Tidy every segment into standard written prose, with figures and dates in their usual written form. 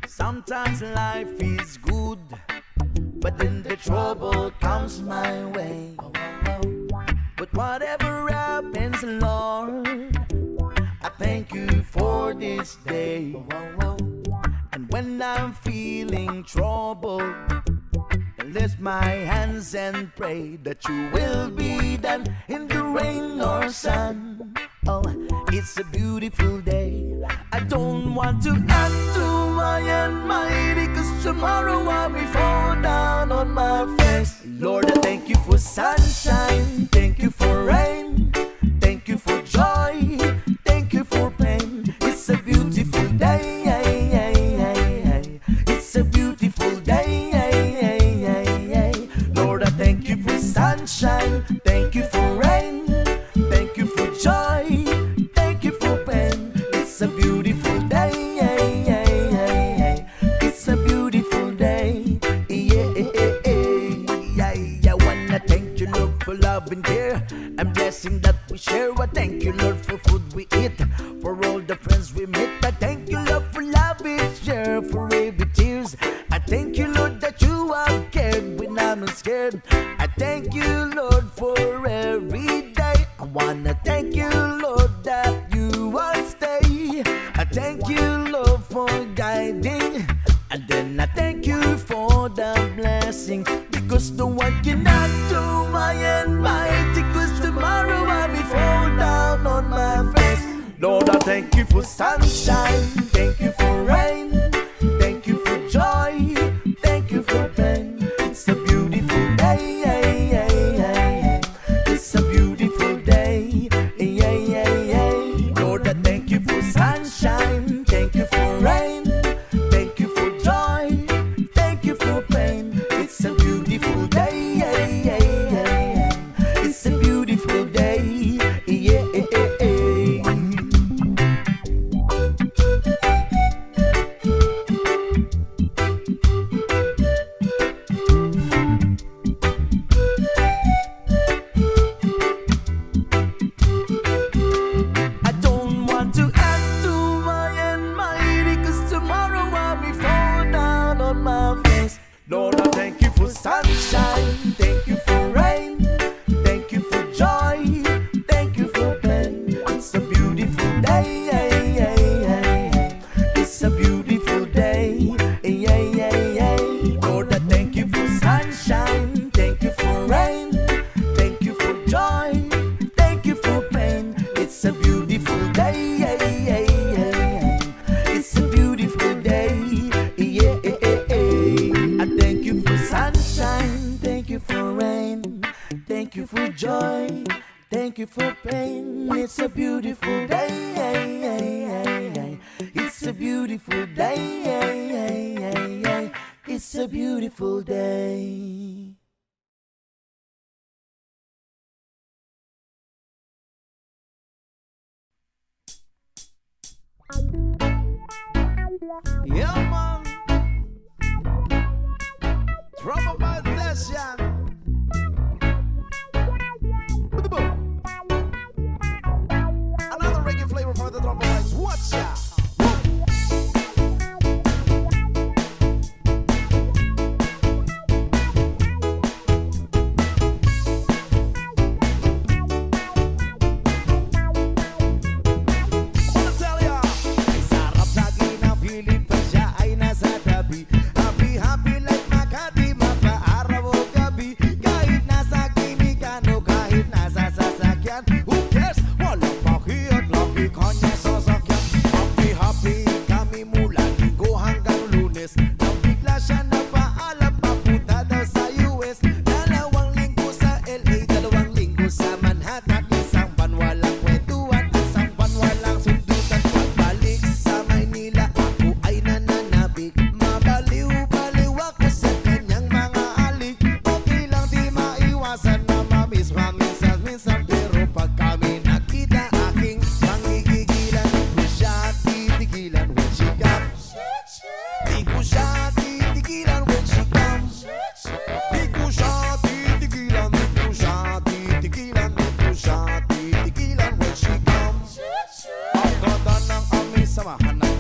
Sometimes life is good, but then the trouble comes my way. But whatever happens, Lord, I thank you for this day. And when I'm feeling troubled, I lift my hands and pray that you will be done in the rain or sun. Oh, it's a beautiful day. I don't want to act too high and mighty, 'cause tomorrow I'll be fall down on my face. Lord, I thank you for sunshine, thank you for rain, thank you for joy, thank you for pain. It's a beautiful day, it's a beautiful day. Lord, I thank you for sunshine, thank you for rain, thank you for joy, thank you for pain. It's a beautiful day, it's a beautiful day. I wanna thank you, Lord, for love and care and blessing that we share. I thank you, Lord, for food we eat, for all the friends we meet. I thank you, Lord, for love we share, for every tears. I thank you, Lord, that you have cared when I'm not scared. I thank you, Lord, for every day. I wanna thank you, Lord, that you will stay. I thank you, Lord, for guiding. And then I thank you for the blessing, because no one cannot do my and mighty, 'cause tomorrow I'll be fall down on my face. Lord, I thank you for sunshine, thank you for rain, thank you for joy, thank you for pain. It's a beautiful day, it's a beautiful day. Lord, I thank you for sunshine, thank you for rain, thank you for joy, thank you for pain. It's a beautiful day, it's a beautiful day. I don't want to act too high and mighty, 'cause tomorrow I'll be fall down on my face. Lord, I thank you for sunshine, thank you for rain, thank you for joy, thank you for pain. It's a beautiful day, it's a beautiful day. Lord, I thank you for sunshine, thank you for rain, thank you for joy, thank you for pain. It's a beautiful day, it's a beautiful day. I thank you for sunshine, thank you for rain, thank you for joy, thank you for pain. It's a beautiful day, it's a beautiful day, it's a beautiful day. Yeah, man. Trouble by session. Another reggae flavor for the trouble bites. Watch out.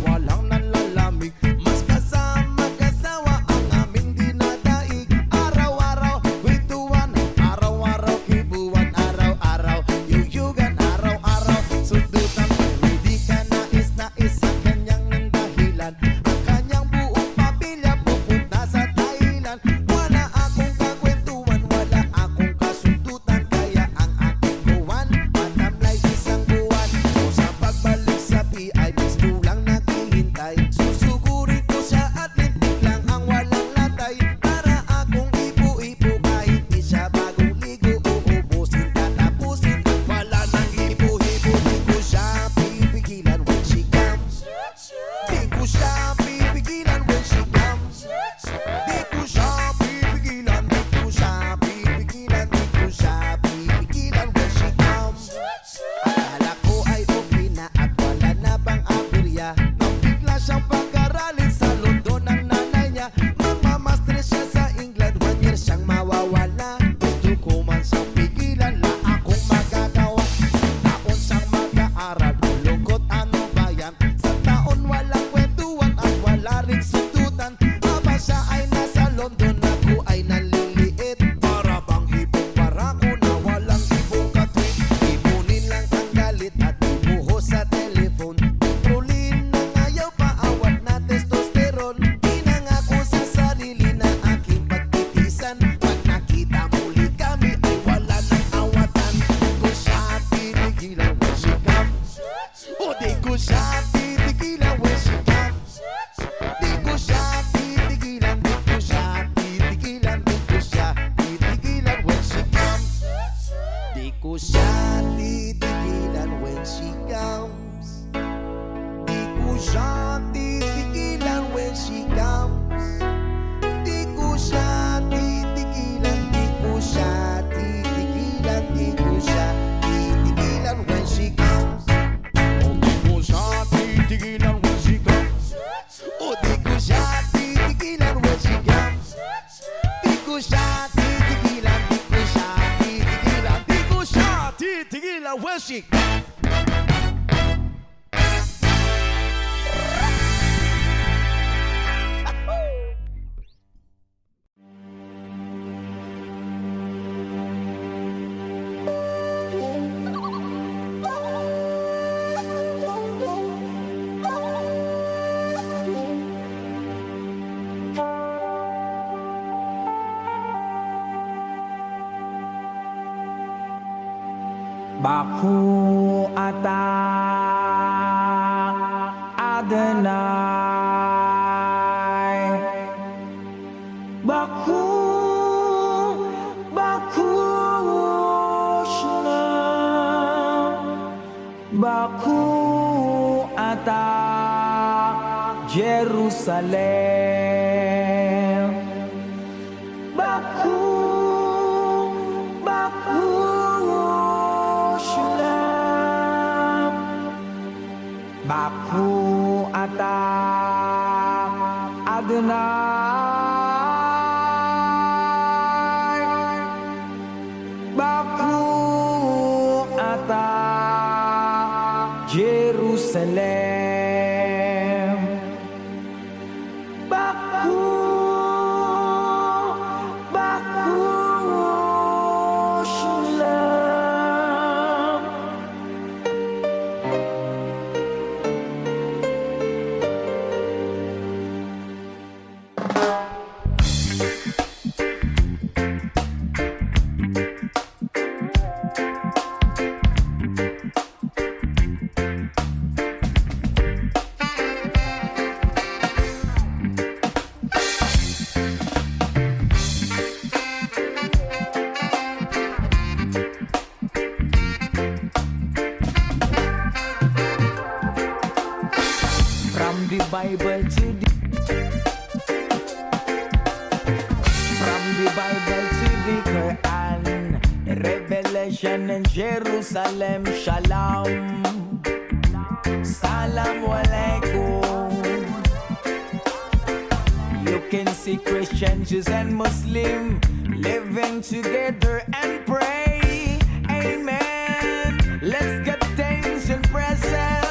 walang nanlalamig. Mas kasama kasawa ang aming dinadaig. Araw-araw kwentuhan, araw-araw kibuan, araw-araw yuyugan, araw-araw sundutan. Pero di ka nais sa kanyang ng dahilan. Ang kanyang buong pamilya pupunta sa Thailand. Wala akong kakwentuhan, wala akong kasundutan. Kaya ang aking buwan matamlay isang buwan. O sa pagbalik sa PI, gusto lang naghihintay. Susugurin ko siya at lintik lang ang walang latay. Para akong ipo-ipo kahit di siya bagong ligo. Uubusin, tatapusin, wala nang ipo-ipo. Di ko siya pipigilan when she comes. Di ko siya pipigilan when she comes. Di ko siya pipigilan, di ko siya pipigilan, di ko siya pipigilan when she comes. Akala ko ay okay na at wala na bang aberya. Nang bigla siyang pag-aralin sa London ng nanay niya. Magmamaster siya sa England, 1 year siyang mawawala. Gusto ko man siyang pigilan, la akong magagawa. Sa taon siyang mag-aaral, lungkot ano ba yan? Sa taon walang kwentuhan at wala rin sundutan. Aba siya ay nasa London, ako ay naliliit. Para bang ibong barako na walang ibong katwid. Ipunin lang ang galit at ibuhos sa telephone. Trolin na ngayaw paawat na testosterone. Pinangako sa sarili na aking pagtitisan. Pag nakita muli kami ay wala nang awatan. Di ko siya titigilan when she comes. O di ko siya titigilan when she comes. Di ko siya titigilan, di ko siya titigilan, di ko siya titigilan when she comes. Di ko siya titigilan when she comes. Di ko siya titigilan when she comes. Di ko siya titigilan, di ko siya titigilan, di ko siya titigilan when she comes. Oh, di ko siya titigilan when she comes. Oh, di ko siya titigilan when she comes. Di ko siya titigilan, di ko siya titigilan, di ko siya titigilan when she Baku ata Adonai Baku Shna Baku ata Jerusalem Baku Shalom Baku ata Adonai Baku ata Jerusalem Baku Shalom From the Bible to the Quran, Revelation in Jerusalem, Shalom, Salam Alaikum. You can see Christians, Jews and Muslim living together and pray. Amen. Let's get thanks and presents.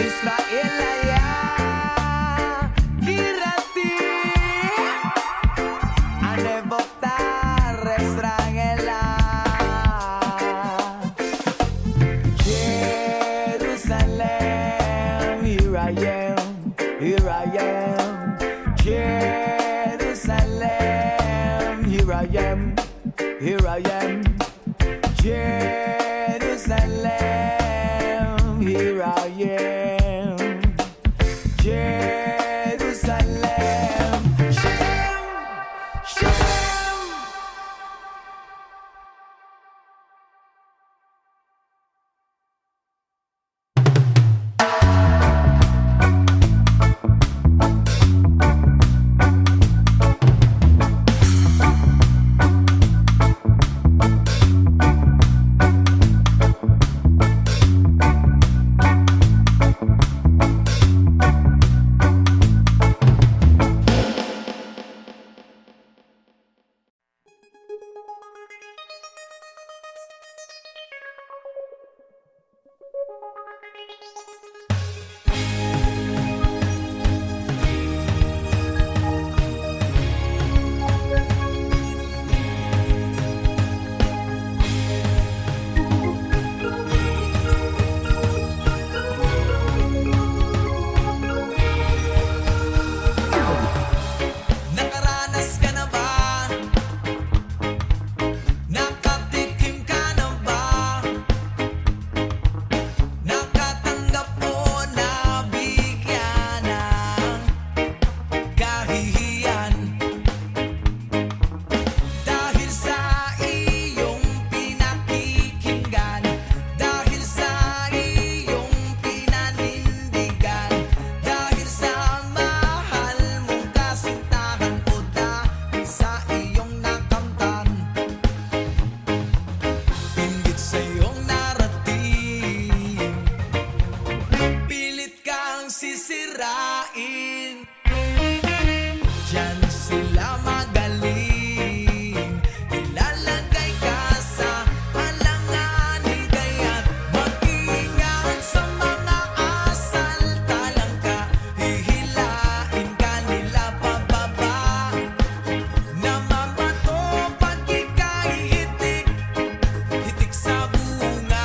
Israel היה גירתי הנבוכתר Israela Jerusalem here I am Jerusalem here I am Jerusalem here I am Jerusalem Shalom Shalom Nakaranas ka na ba? Nakatikim ka na ba? Nakatanggap o nabigyan ng kahihiyan dahil sa iyong pinakikinggan, dahil sa iyong pinanindigan, dahil sa mahal mong kasintahan o dahil sa iyong nakamtan, pinggit sa iyong narating, pilit kang sisirain. Diyan sila magaling, ilalagay ka sa alanganin, kaya't mag-ingat sa mga asal. Talang ka, hihilain ka nila pababa, namamato pag ika'y hitik, hitik sa bunga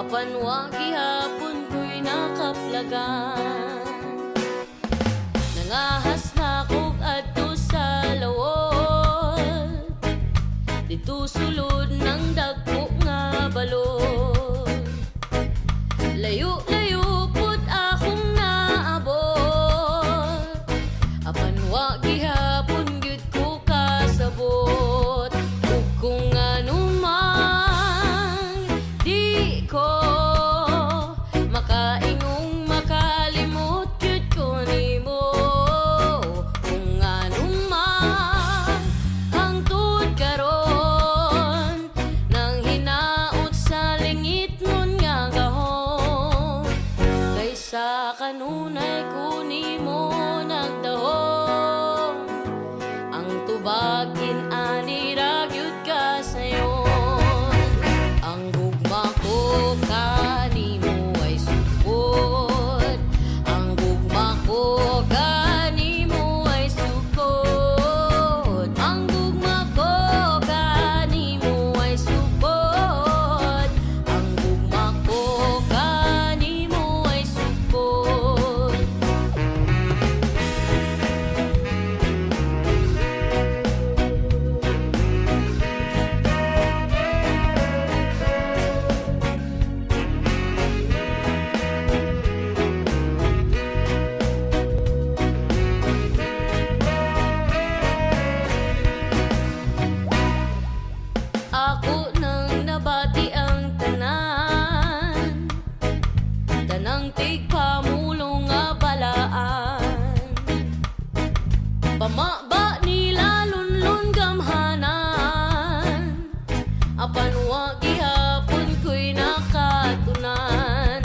apan wa gihapon ko'y nakaplagan. Nangahas na kog adto sa lawod, dito sulod ng dagko nga balod. Layo-layo pud akong naabot, apan wa gihapon gyud ko kasabot. Ug kung anumang di ko makaingong makalimot gyud ko nimo. Kung anumang hangtod karon nang hinaot sa lingit nun nga gahom, kaysa kanunay ko nimo nagdahom. Ang tubagin ani ra gyud ka sayon, ang gugma ko kanimo ay sukod, ang gugma ko kanimo ay sukod, ang gugma ko kanimo ay sukod, ang gugma ko kanimo ay sukod. Ako nang nabati ang tanan, tanang tigpamulong nga balaan. Pamaba nila lunlun gamhanan, apan wa gihapon ko'y nakatunan.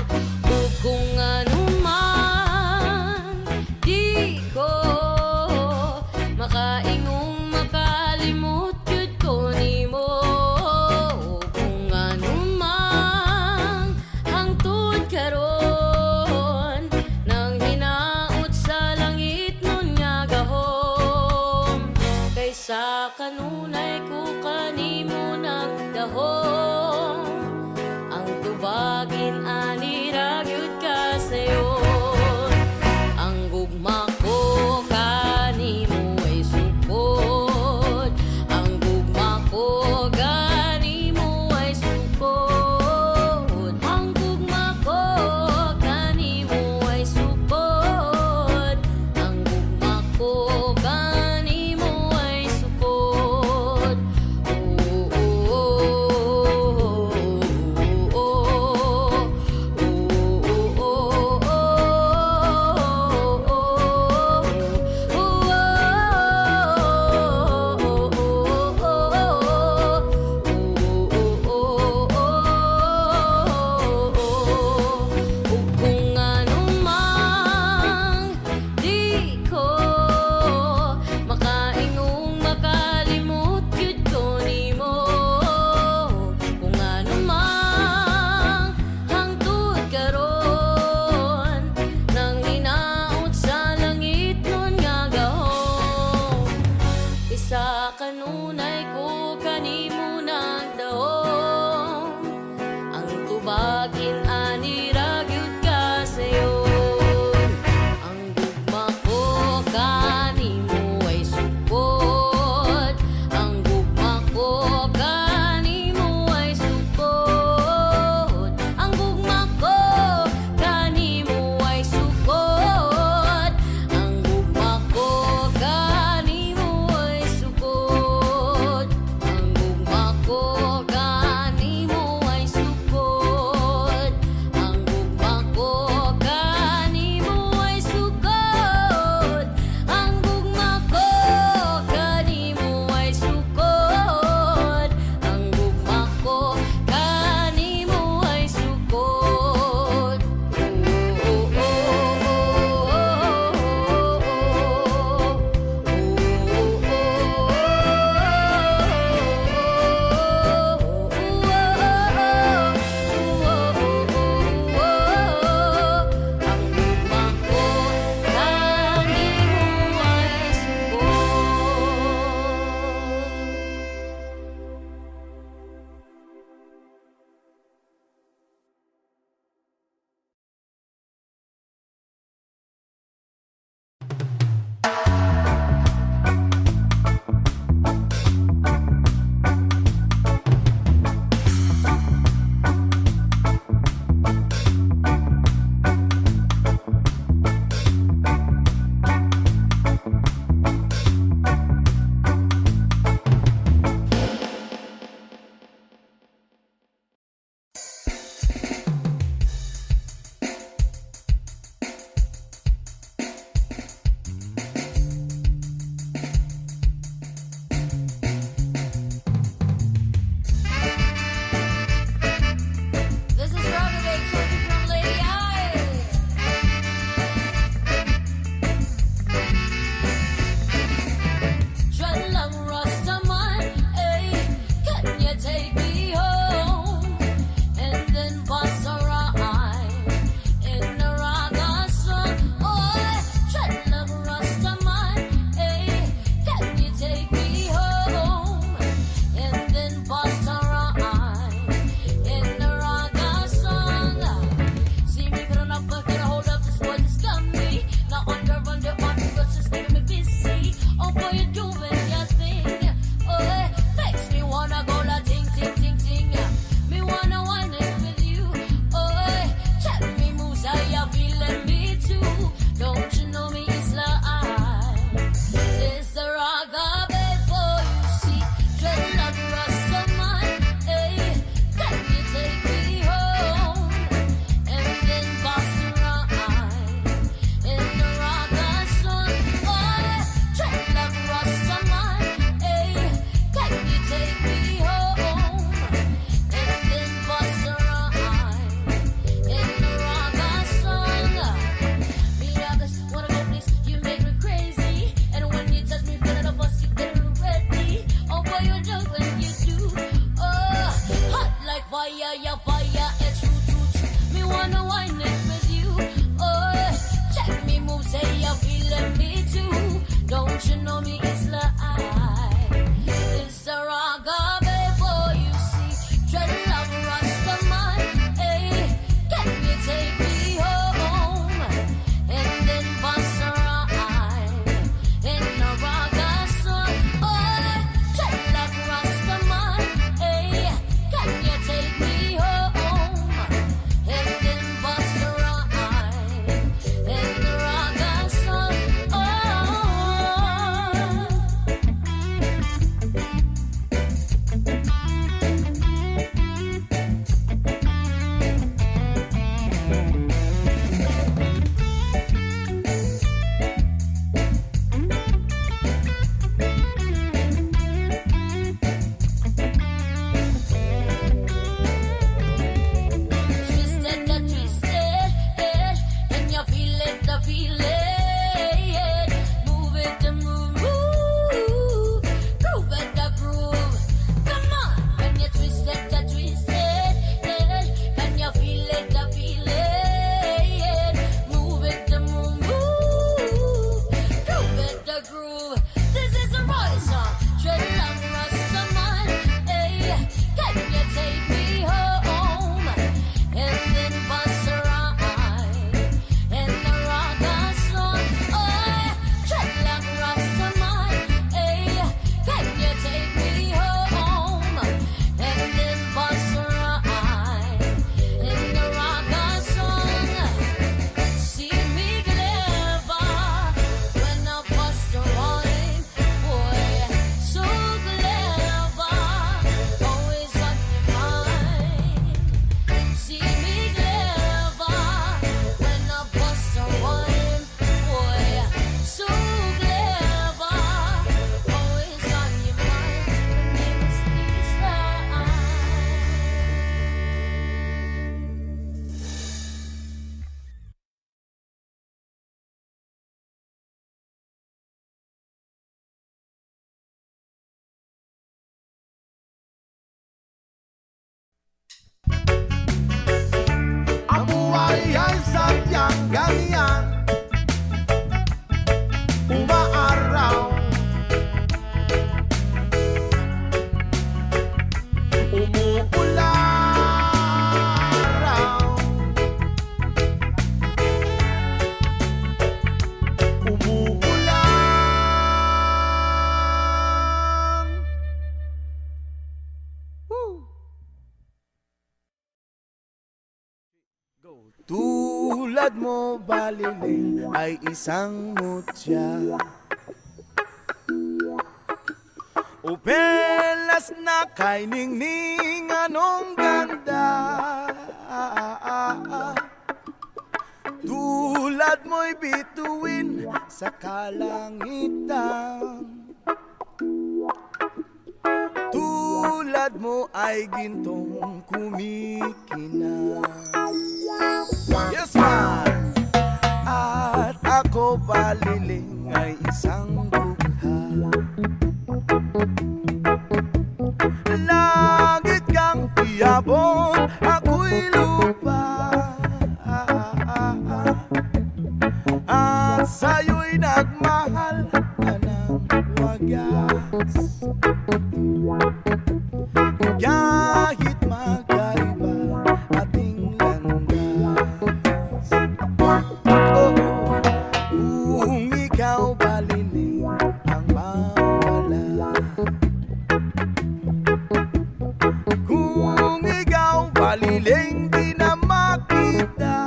Ug kung anuman di ko makaingong makalimot gyud ko nimo. Kung anumang hangtod karon nang hinaot sa langit nun nga gahom, kaysa kanunay ko kanimo nagdahom. fire, it's true, true, true. Me wanna wine it with you. Oh, check me move, say you're feeling me too. Don't you know me, it's the eye. It's the raga before you see. Dreadlock Rastaman, hey, can you take me home? And then bust a rhyme in the raga song. Oh, dreadlock Rastaman, hey, can you take me home? And then bust a rhyme in the raga song. Oh. Twisted, the twisted, can you feel it, the feeling? Move it, the move, groove it, the groove. Come on, can you twist it, the twisted, can you feel it, the feeling? Move it, the move, groove it, the groove. This is a royal song, Dreadlock Rastaman, hey, can you take me home? And then bust a rhyme in the raga song. Oh, Dreadlock Rastaman, hey, can you take me home? And then bust a rhyme in the raga song. See me clever when I bust a rhyme, boy, so clever, always on your mind. See me clever when I bust a rhyme, boy, so clever, always on your mind. My name is Lisa. Ang buhay ay sadyang ganyan, umaaraw, umuulaw, umuulan. Tulad mo baliling ay isang mutya, upelas na kay ningning anong ganda. Tulad mo'y bituin sa kalangitan, tulad mo ay gintong kumikinang. Yes, man! At ako baliling ay isang dukha, langit kang iabot, ako'y lupa, at sa'yo'y nagmahal ka ng wagas. Kahit magkaiba ating landas, oh, kung ikaw baliling ang mawala, kung ikaw baliling di na makita,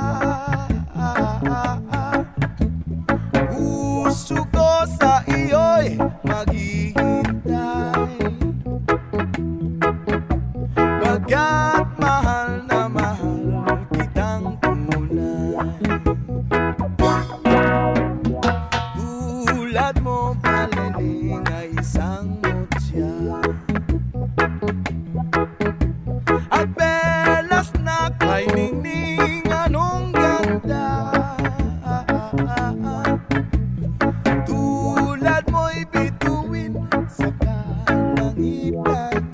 puso ko sa iyo'y maghihintay. Pagkat mahal na mahal kitang tunay, tulad mo baliling ay isang mutya, at belas na kay ningning anong ganda. Tulad mo'y bituin sa kalangitan,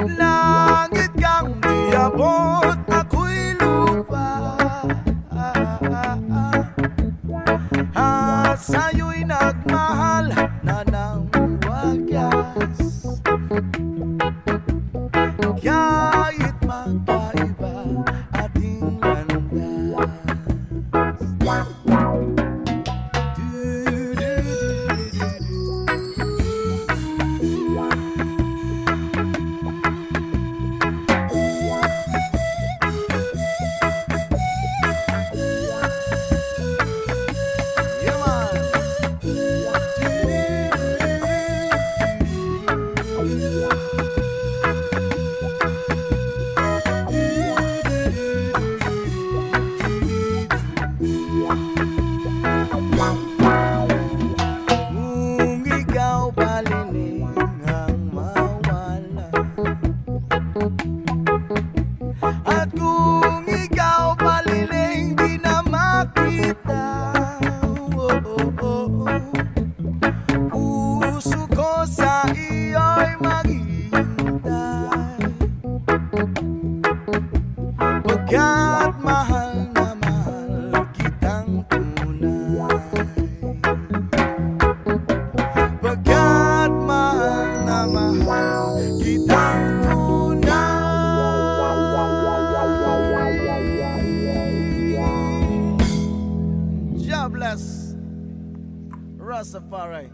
Langit kang diabot, ako'y lupa, at sa'yo'y nagmahal na ng wagas. Kahit magkaiba ating landas. Yeah, man. Kung ikaw baliling ang mawala, at kung ikaw baliling di na makita, puso ko sa iyo'y maghihintay, pagkat mahal na mahal kitang tunay. Pagkat mahal na mahal kitang tunay. God bless Rastafari.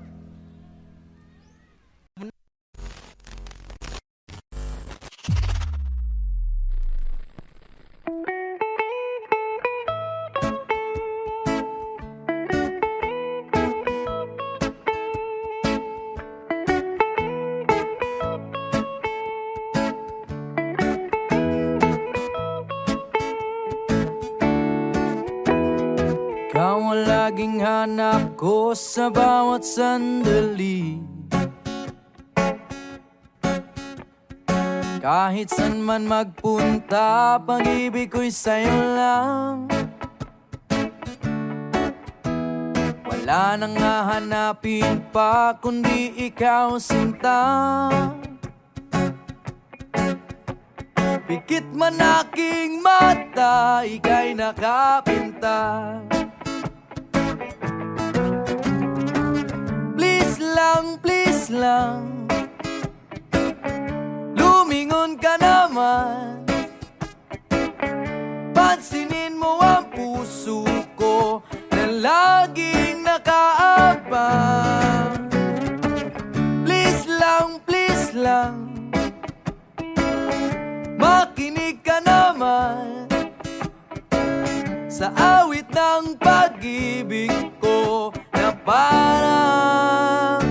Ikaw ang laging hanap ko sa bawat sandali. Kahit saan man magpunta, pag-ibig ko'y sa'yo lang. Wala nang hahanapin pa kundi ikaw, sinta. Pikit man aking mata, ika'y nakapinta. Please lang, lumingon ka naman. Pansinin mo ang puso ko na laging nakaabang. Please lang, makinig ka naman sa awit ng pag-ibig ko na parang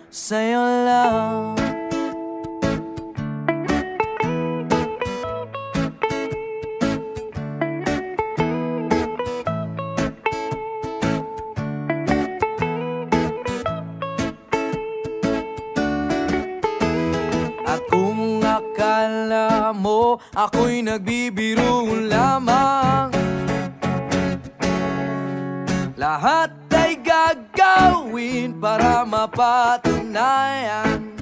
sa'yo lang. At kung akala mo ako'y nagbibiro lamang, lahat ay gagawin para mapatunayan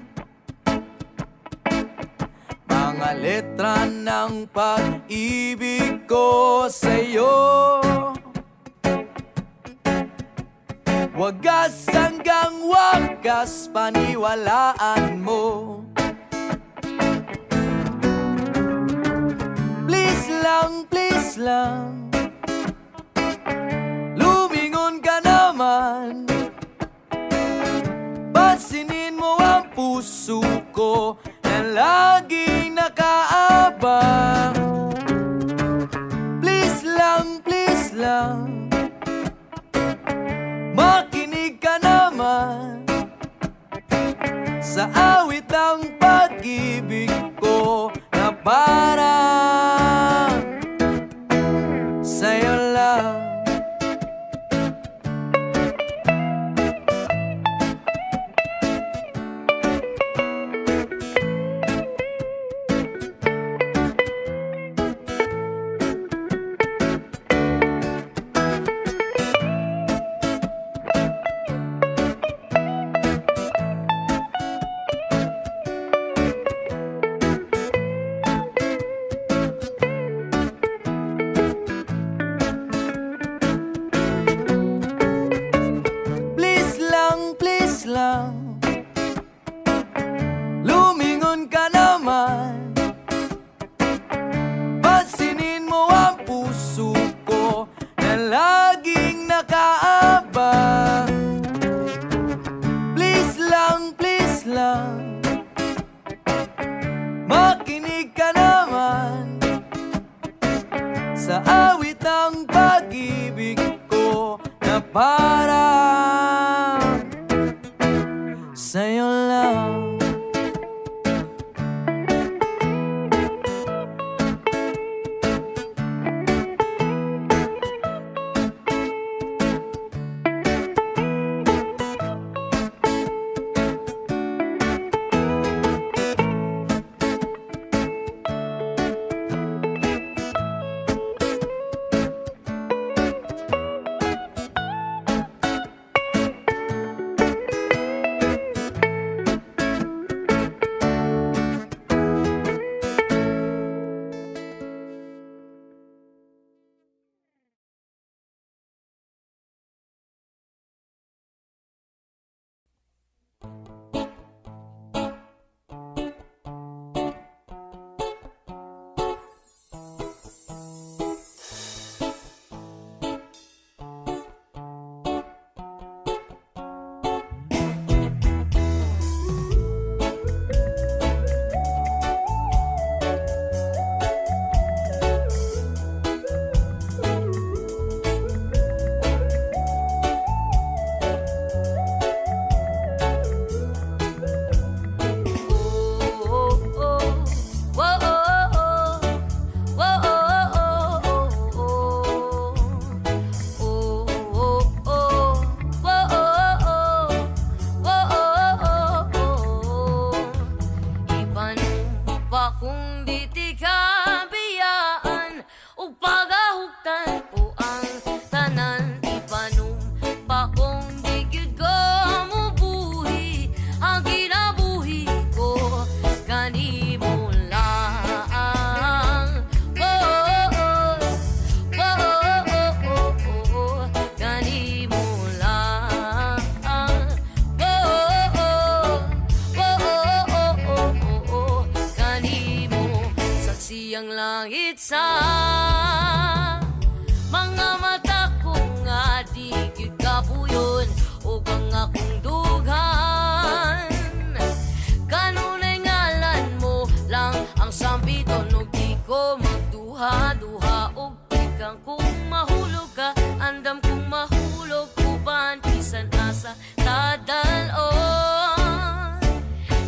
mga letra ng pag-ibig ko sa'yo. Wagas hanggang wagas, paniwalaan mo. Please lang, lumingon ka naman. Pansinin mo ang puso ko na laging nakaabang. Please lang, makinig ka naman sa awit ng pag-ibig ko na parang sa'yo lang. Makinig ka naman sa awit ng pag-ibig ko na parang sa'yo lang. Kung di ti kabiyaan o pagahuktan ko ang tanan, ipanumpa kung di gyud ko mubuhi ang kinabuhi ko kanimo lang. Kanimo lang. Siyang langit sa mga mata ko nga di gyud kapuyon o kang akong dughan. Kanunay ngalan mo lang ang sambiton ug di ko magduha-duha og ikang kung mahulog ka andam kung mahulog uban bisan asa tadalon.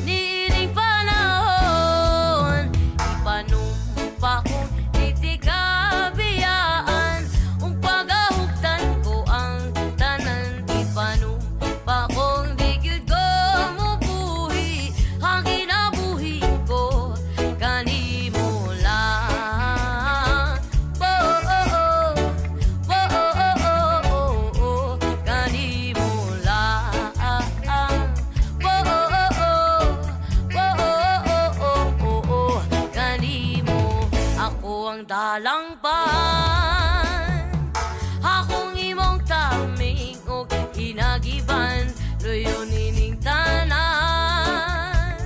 Niining panahon ipanumpa kung di kabiyaan ung pagahuktan ko ang tanan, ipanumpa kung di gyud ko mubuhi ang kinabuhi ko kanimo lang. Kanimo lang. Kanimo ako ang dalangpan, akong imong taming o hinagiban, loyo nining tanan.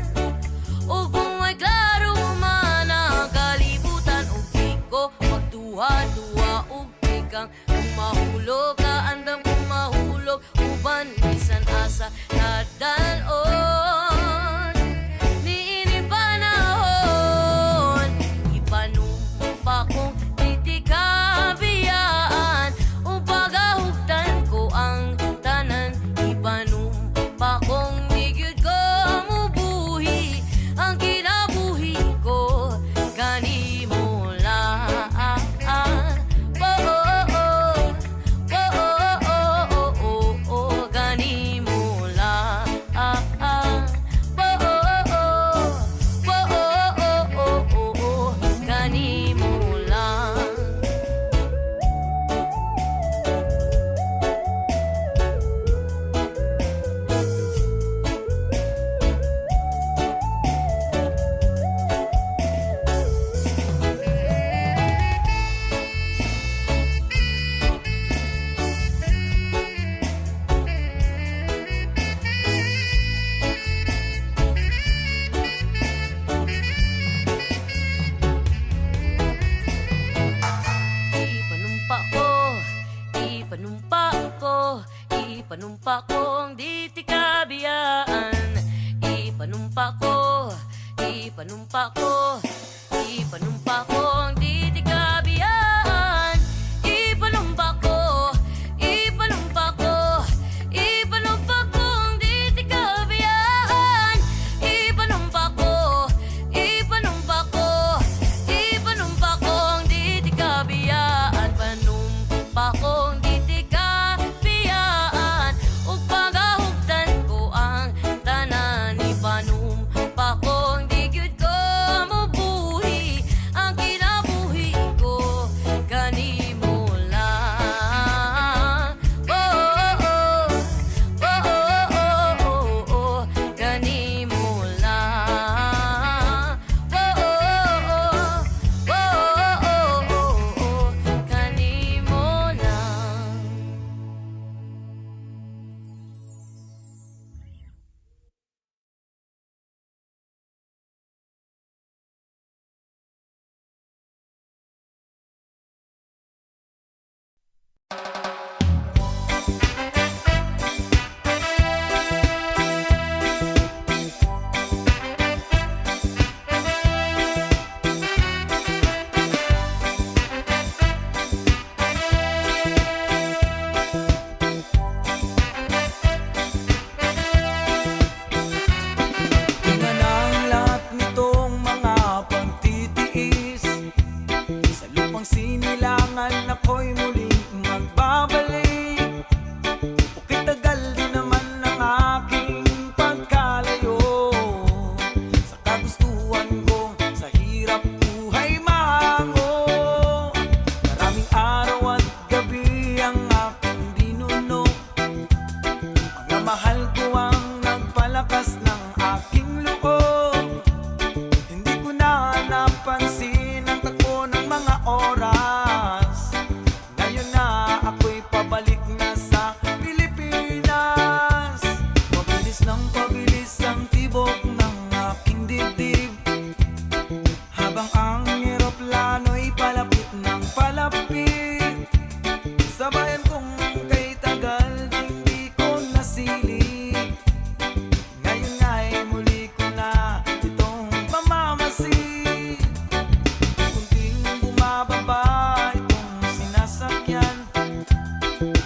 O kung may klaro man ang kalibutan, o di ko magduha-duha o ikang kung mahulog ka andam kung mahulog uban bisan asa nadalon. Niining panahon ipanumpa kung di kabiyaan o pagahuktan ko ang tanan, ipanumpa kung di gyud ko mubuhi ang kinabuhi ko kanimo lang. Kanimo lang. Kanimo lang. Ipanumpa kong di ti kabiyaan, ipanumpa ko Ipanumpa kong di tikabiyan. Ipanumpa ko, ipanumpa ko, ipanumpa kong di tikabiyan. Ipanumpa ko, ipanumpa ko, ipanumpa kong di tikabiyan. Panumpa kong di tikabiyan. Ug pagahugtan ko ang tanan. Ipanumpa kong di gyud ko mabuhi. Ang kinabuhi ko kanimo lang. Oh, oh, oh. Oh, oh, oh, oh, oh. Kanimo lang. Oh, oh, oh. Oh, oh, oh, oh. Kanimo lang. Bunga ng lahat nitong mga pagtitiis. Sa lupang sinilangan ako'y muling magbabalik. Bukit tagal din naman ang aking pagkalayo sa kagustuhan ko, sa hirap buhay mahango. Maraming araw at gabi ang aking binuno. Mga mahal ko ang nagpalakas ng aking loob. Hindi ko na napansin ang takbo ng mga oras. Ngayon na ako'y pabalik na sa Pilipinas. Pabilis ng pabilis ang tibok ng aking dibdib, habang ang eroplano'y palapit ng palapit. Sa bayan kong kay tagal ding di ko nasilip. Ngayon ay muli ko na itong mamamasid. Kunting bumababa itong sinasakyan.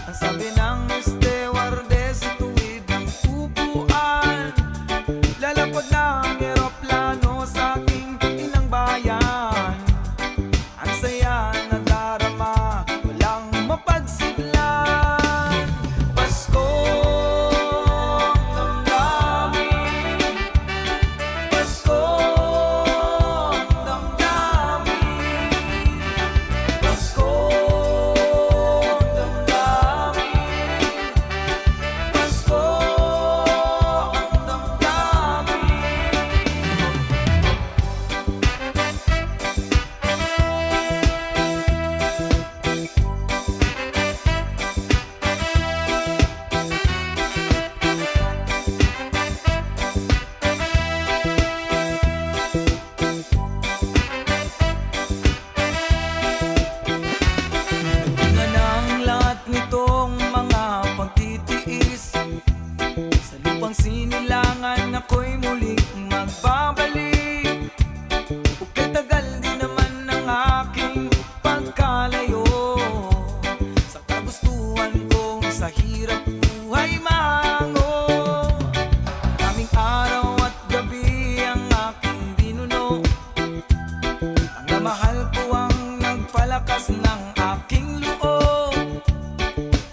Ang sabi ng stewardess, tuwid ng upuan. Lalapag ng eroplano sa aking inang bayan. Ang saya na darama, walang mapagsiglan. Paskong damdamin, Paskong damdamin, Paskong damdamin, Paskong Bunga ng lahat nitong mga pagtitiis. Sa lupang sinilangan ako'y muling magbabalik. Bukit tagal din naman ang aking pagkalayo sa kagustuhan kong, sa hirap buhay mahango. Maraming araw at gabi ang aking binuno. Ang namahal ko ang nagpalakas ng aking loob.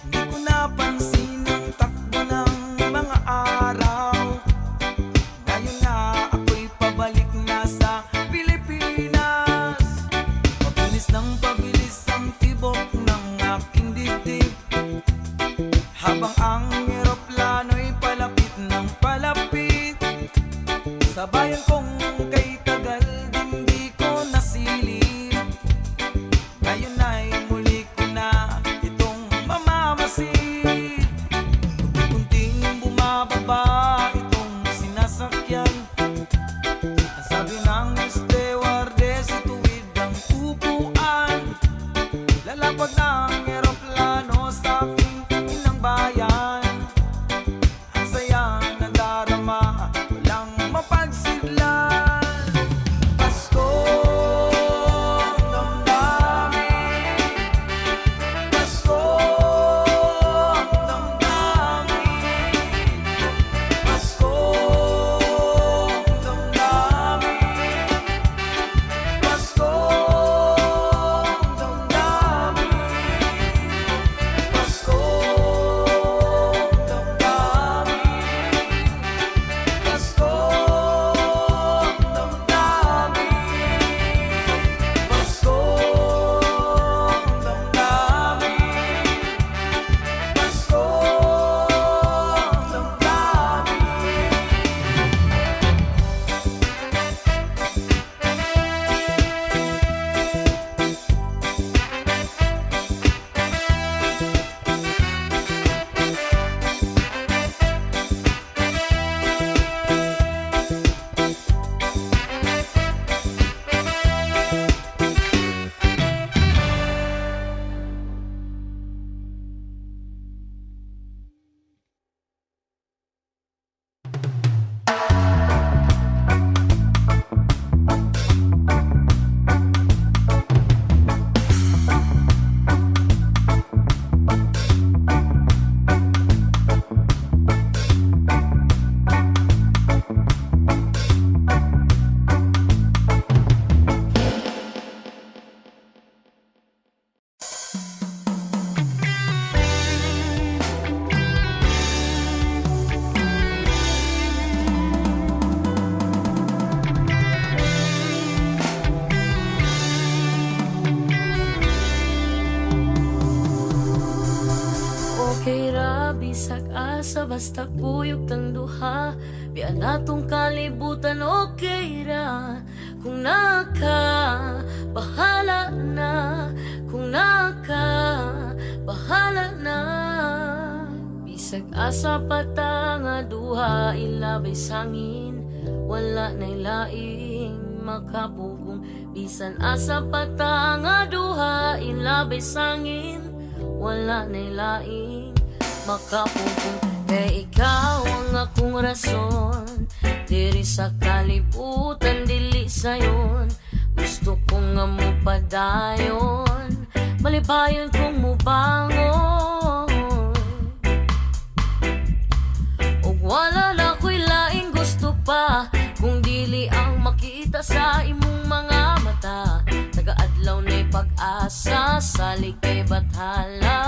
Hindi ko napansin ang takbo ng mga araw. Ngayon na ako'y pabalik na sa Pilipinas. Pabilis ng pabilis ang tibok ng aking dibdib, habang ang eroplano'y palapit ng palapit. Sa bayan kong kay tagal din di ko nasilip. Ngayon ay muli ko na itong mamamasid. Unti-unting bumababa itong sinasakyan. Ang sabi ng basta kuyog tang duha. Biya natong kalibutan okay ra. Kung naka, bahala na. Kung naka, bahala na. Bisag asa pata nga duha ilabay sangin. Wala na'y laing makapugong. Bisan asa pata nga duha ilabay sangin. Wala na'y laing makapugong. Kay ikaw ang akong rason. Diri sa kalibutan dili sayon. Gusto ko nga mo padayon. Malibayon kong mubangon. Og wala na ko'y laing gusto pa. Kung dili ang makita sa imong mga mata. Nagaadlaw na'y pag-asa sa likay bathala.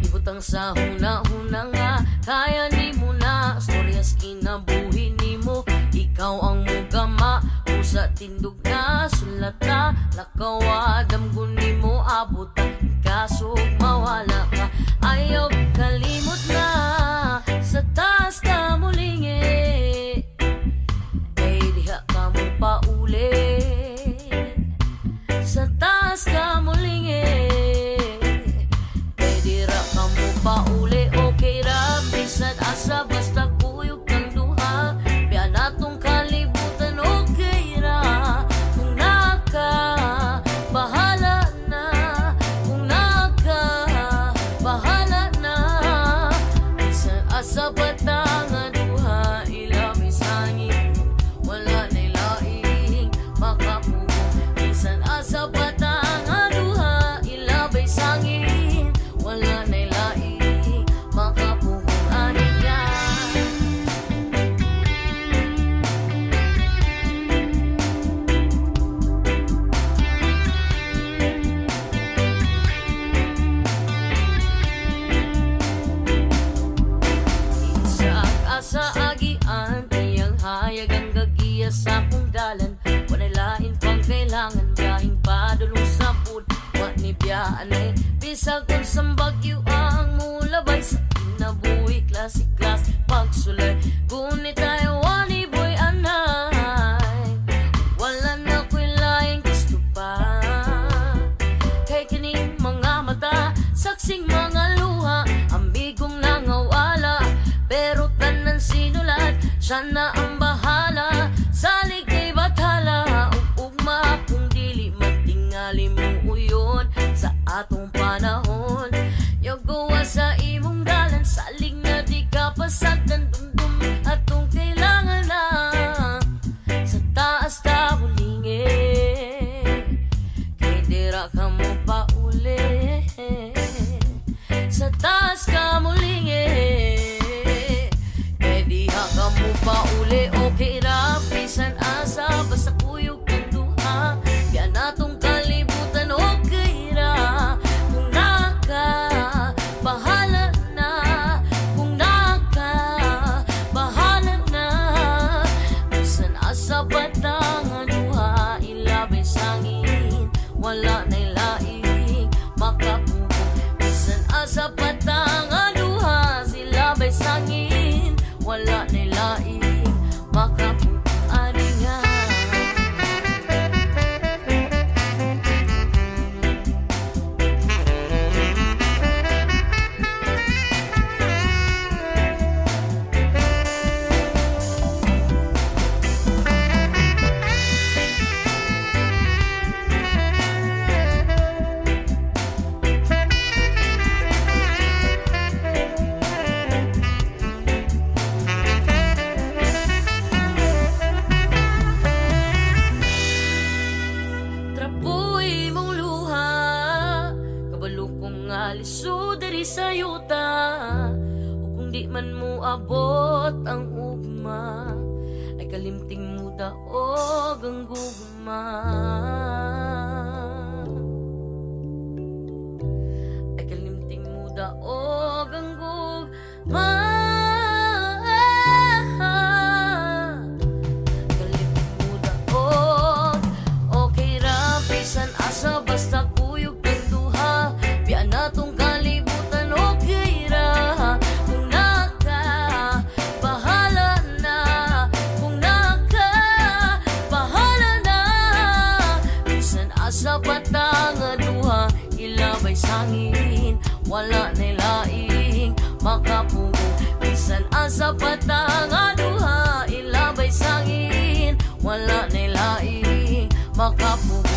Ibutang sa huna-huna nga kaya ni mo na. Storyas kinabuhi ni mo. Ikaw ang mugama. Usa tindog na sulata. Lakawa damgun ni mo abot. Kasog mawala ka. Ayaw kalimot na. Sa taas ka mulingi. Kay diha ka mo pauli. Sa taas ka mulingi. Kay dira ka mo pauli. Okay ra bisan asa basta kuyog kang duha. Biya natong kalibutan okay ra. Kung naka, bahala na. Kung naka, bahala na. Bisan asa bata nga duha ilabay sangin. Wala na'y laing makapugong. Bisan asa bata nga duha ilabay sangin. Wala na'y laing makapugong. Anin yan. Isa't asa agian, tiyang hayag ang gagiya sa kong dalan. Walay lain pang kailangan, biyahing padulong sa pool. Wa ni biyaan ay bisag kung sambagyo ang mulabay. Sa kinabuhi, klase-klas, pagsulay. Gunit tayo, wani boy anay. Wala na ko'y laing gusto pa. Kay kining mga mata, saksing mga luha. Amigong nangawala, pero tanan sinulat. Siya na ang bahala, salig kay bathala. Ugma kung dili magtingali mo uyon. Sa atong panahon, yogawa sa imong dalan. Salig na di ka pasagdan, dumdum atong kailangan na. Sa taas ta mulingi, kay dira ka mo pauli. Sa taas ka mulingi, kay diha ka mo pauli. Okay ra, bisan asa basta kuyog kang duha. Kaya natong kalibutan okay ra. Kung naka, bahala na. Kung naka, bahala na. Bisan asa bata nga duha ilabay sangin. Wala na'y laing makapugong. Bisan asa bata nga duha silabay sangin. Wala na'y laing makapugong. Aning nga. Trapoy mong luha, kabalo kong aliso diri sa yuta. O kung di man mo abot ang ugma, ay kalimting mo daog ang gugma. Ay kalimting mo daog ang gugma. Kalimting mo daog. Okay ra, bisan asa basta kuyog kang duha. Biya na wala nila makapugo